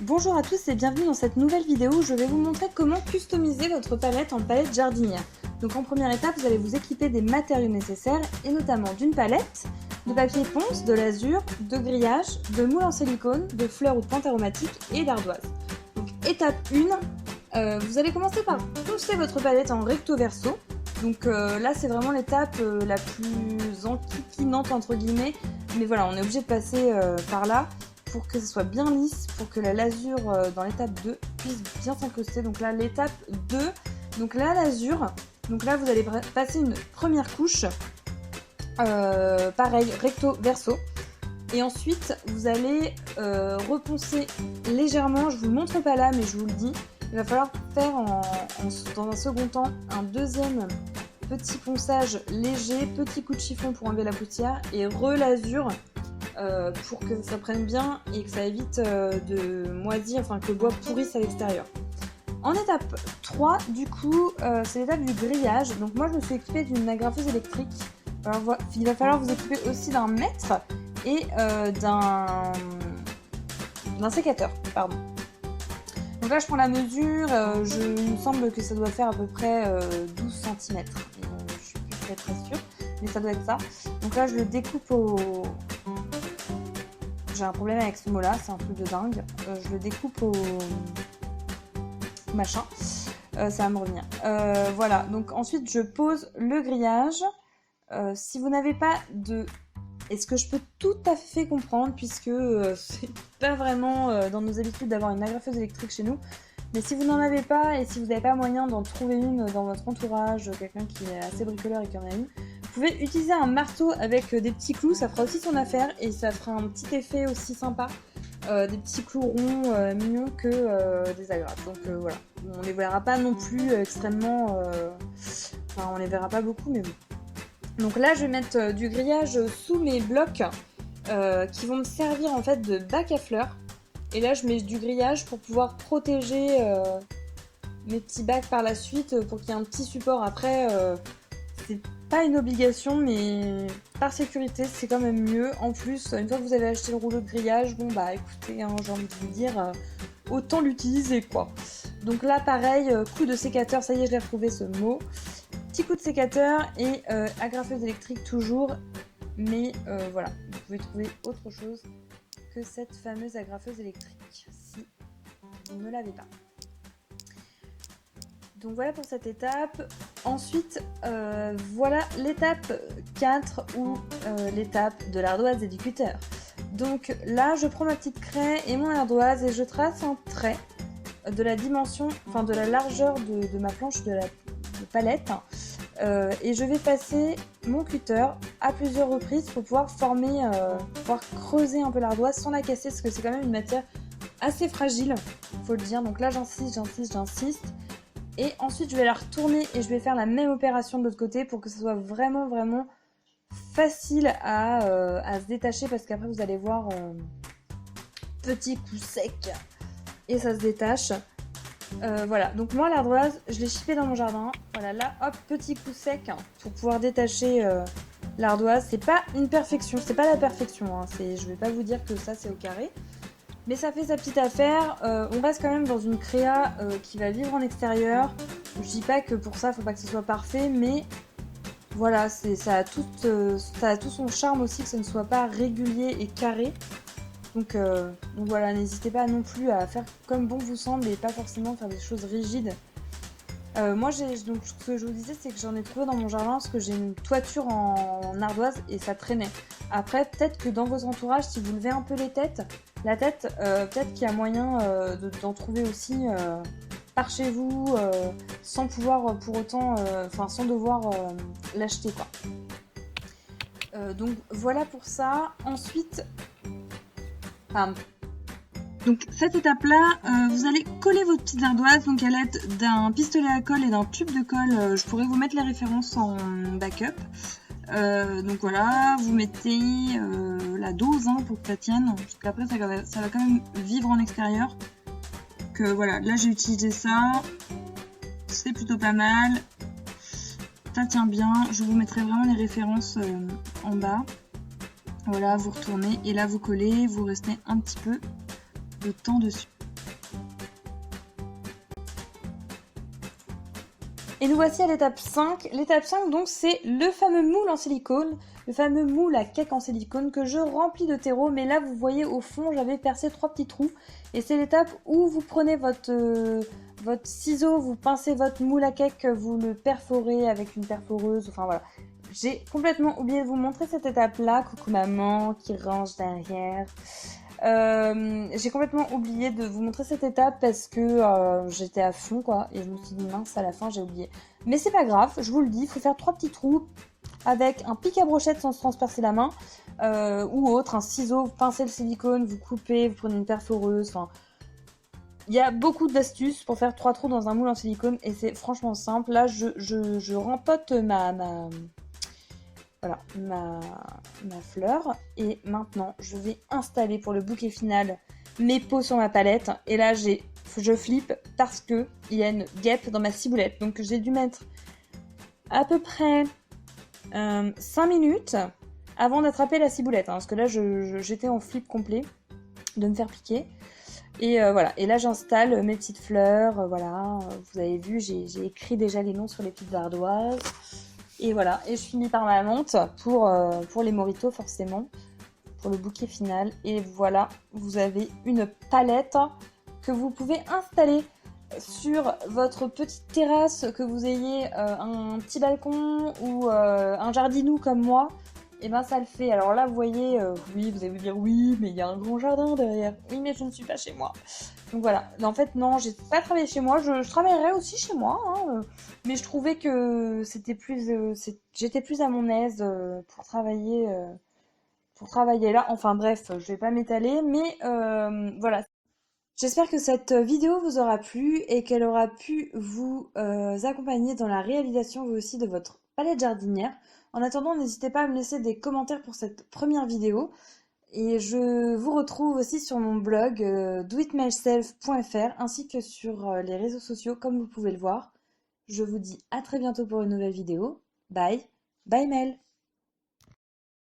Bonjour à tous et bienvenue dans cette nouvelle vidéo où je vais vous montrer comment customiser votre palette en palette jardinière. Donc en première étape, vous allez vous équiper des matériaux nécessaires et notamment d'une palette, de papier ponce, de lasure, de grillage, de moule en silicone, de fleurs ou de plantes aromatiques et d'ardoise. Donc étape 1, vous allez commencer par poncer votre palette en recto verso. Donc là c'est vraiment l'étape la plus enquiquinante entre guillemets, mais voilà, on est obligé de passer par là pour que ce soit bien lisse, pour que la lasure dans l'étape 2 puisse bien s'incruster. Donc là l'étape 2, donc la lasure, donc là vous allez passer une première couche, pareil, recto verso. Et ensuite vous allez reponcer légèrement, je vous le montre pas là mais je vous le dis, il va falloir faire dans un second temps un deuxième petit ponçage léger, petit coup de chiffon pour enlever la poussière et relasure pour que ça prenne bien et que ça évite de moisir, enfin que le bois pourrisse à l'extérieur. En étape 3, du coup, c'est l'étape du grillage. Donc moi je me suis équipée d'une agrafeuse électrique. Alors, il va falloir vous équiper aussi d'un mètre et d'un sécateur, pardon. Donc là je prends la mesure, il me semble que ça doit faire à peu près 12 cm. Je suis plus très sûre, mais ça doit être ça. Donc là je le découpe au... J'ai un problème avec ce mot là, c'est un truc de dingue. Je le découpe au machin, ça va me revenir. Voilà, donc ensuite je pose le grillage. Si vous n'avez pas de... Et ce que je peux tout à fait comprendre, puisque c'est pas vraiment dans nos habitudes d'avoir une agrafeuse électrique chez nous, mais si vous n'en avez pas et si vous n'avez pas moyen d'en trouver une dans votre entourage, quelqu'un qui est assez bricoleur et qui en a une, vous pouvez utiliser un marteau avec des petits clous, ça fera aussi son affaire et ça fera un petit effet aussi sympa, des petits clous ronds mignons que des agrafes. Donc voilà, on les verra pas non plus extrêmement... Enfin on les verra pas beaucoup mais bon. Donc là je vais mettre du grillage sous mes blocs qui vont me servir en fait de bac à fleurs. Et là je mets du grillage pour pouvoir protéger mes petits bacs par la suite pour qu'il y ait un petit support. Après c'est pas une obligation mais par sécurité c'est quand même mieux. En plus une fois que vous avez acheté le rouleau de grillage, bon bah écoutez hein, j'ai envie de vous dire autant l'utiliser quoi. Donc là pareil, coup de sécateur, ça y est je l'ai retrouvé ce mot. Petit coup de sécateur et agrafeuse électrique toujours, mais voilà, vous pouvez trouver autre chose que cette fameuse agrafeuse électrique si vous ne l'avez pas. Donc voilà pour cette étape. Ensuite, voilà l'étape 4 ou l'étape de l'ardoise et du cutter. Donc là, je prends ma petite craie et mon ardoise et je trace un trait de la dimension, enfin de la largeur de ma planche de palette. Et je vais passer mon cutter à plusieurs reprises pour pouvoir former, pouvoir creuser un peu l'ardoise sans la casser parce que c'est quand même une matière assez fragile, faut le dire. Donc là j'insiste. Et ensuite je vais la retourner et je vais faire la même opération de l'autre côté pour que ce soit vraiment facile à se détacher parce qu'après vous allez voir petit coup sec et ça se détache. Voilà, donc moi l'ardoise, je l'ai chippée dans mon jardin. Voilà, là, hop, petit coup sec pour pouvoir détacher l'ardoise. C'est pas une perfection, c'est pas la perfection. Hein. Je vais pas vous dire que ça c'est au carré, mais ça fait sa petite affaire. On reste quand même dans une créa qui va vivre en extérieur. Je dis pas que pour ça, faut pas que ce soit parfait, mais voilà, ça a tout son charme aussi que ce ne soit pas régulier et carré. Donc voilà, n'hésitez pas non plus à faire comme bon vous semble et pas forcément faire des choses rigides. Moi, donc, ce que je vous disais, c'est que j'en ai trouvé dans mon jardin parce que j'ai une toiture en ardoise et ça traînait. Après, peut-être que dans vos entourages, si vous levez un peu la tête, peut-être qu'il y a moyen d'en trouver aussi par chez vous sans pouvoir pour autant, sans devoir l'acheter quoi. Donc voilà pour ça. Ensuite... Donc cette étape-là, vous allez coller votre petite ardoise donc à l'aide d'un pistolet à colle et d'un tube de colle. Je pourrais vous mettre les références en backup. Donc voilà, vous mettez la dose pour que ça tienne, parce qu'après ça va quand même vivre en extérieur. Donc voilà, là j'ai utilisé ça, c'est plutôt pas mal, ça tient bien. Je vous mettrai vraiment les références en bas. Voilà, vous retournez et là vous collez, vous restez un petit peu de temps dessus. Et nous voici à l'étape 5. L'étape 5, donc, c'est le fameux moule en silicone, le fameux moule à cake en silicone que je remplis de terreau. Mais là, vous voyez, au fond, j'avais percé 3 petits trous. Et c'est l'étape où vous prenez votre ciseau, vous pincez votre moule à cake, vous le perforez avec une perforeuse, enfin voilà. J'ai complètement oublié de vous montrer cette étape-là. Coucou maman qui range derrière. J'ai complètement oublié de vous montrer cette étape parce que j'étais à fond quoi et je me suis dit mince à la fin j'ai oublié. Mais c'est pas grave, je vous le dis, il faut faire 3 petits trous avec un pic à brochette sans se transpercer la main ou autre, un ciseau, vous pincez le silicone, vous coupez, vous prenez une perforeuse, enfin... Il y a beaucoup d'astuces pour faire 3 trous dans un moule en silicone et c'est franchement simple. Là je rempote voilà, ma fleur. Et maintenant, je vais installer pour le bouquet final mes pots sur ma palette. Et là, je flippe parce que il y a une guêpe dans ma ciboulette. Donc, j'ai dû mettre à peu près 5 minutes avant d'attraper la ciboulette. Hein, parce que là, j'étais en flip complet de me faire piquer. Et voilà. Et là, j'installe mes petites fleurs. Voilà. Vous avez vu, j'ai écrit déjà les noms sur les petites ardoises. Et voilà, et je finis par ma menthe pour les mojitos forcément, pour le bouquet final. Et voilà, vous avez une palette que vous pouvez installer sur votre petite terrasse, que vous ayez un petit balcon ou un jardinou comme moi. Et ben ça le fait. Alors là, vous voyez, oui, vous allez vous dire oui, mais il y a un grand jardin derrière. Oui, mais je ne suis pas chez moi. Donc voilà. En fait, non, j'ai pas travaillé chez moi. Je travaillerai aussi chez moi, hein, mais je trouvais que c'était plus, j'étais plus à mon aise pour travailler là. Enfin bref, je vais pas m'étaler, mais voilà. J'espère que cette vidéo vous aura plu et qu'elle aura pu vous accompagner dans la réalisation vous aussi de votre palette jardinière. En attendant, n'hésitez pas à me laisser des commentaires pour cette première vidéo. Et je vous retrouve aussi sur mon blog doitmyself.fr ainsi que sur les réseaux sociaux comme vous pouvez le voir. Je vous dis à très bientôt pour une nouvelle vidéo. Bye, bye Mel.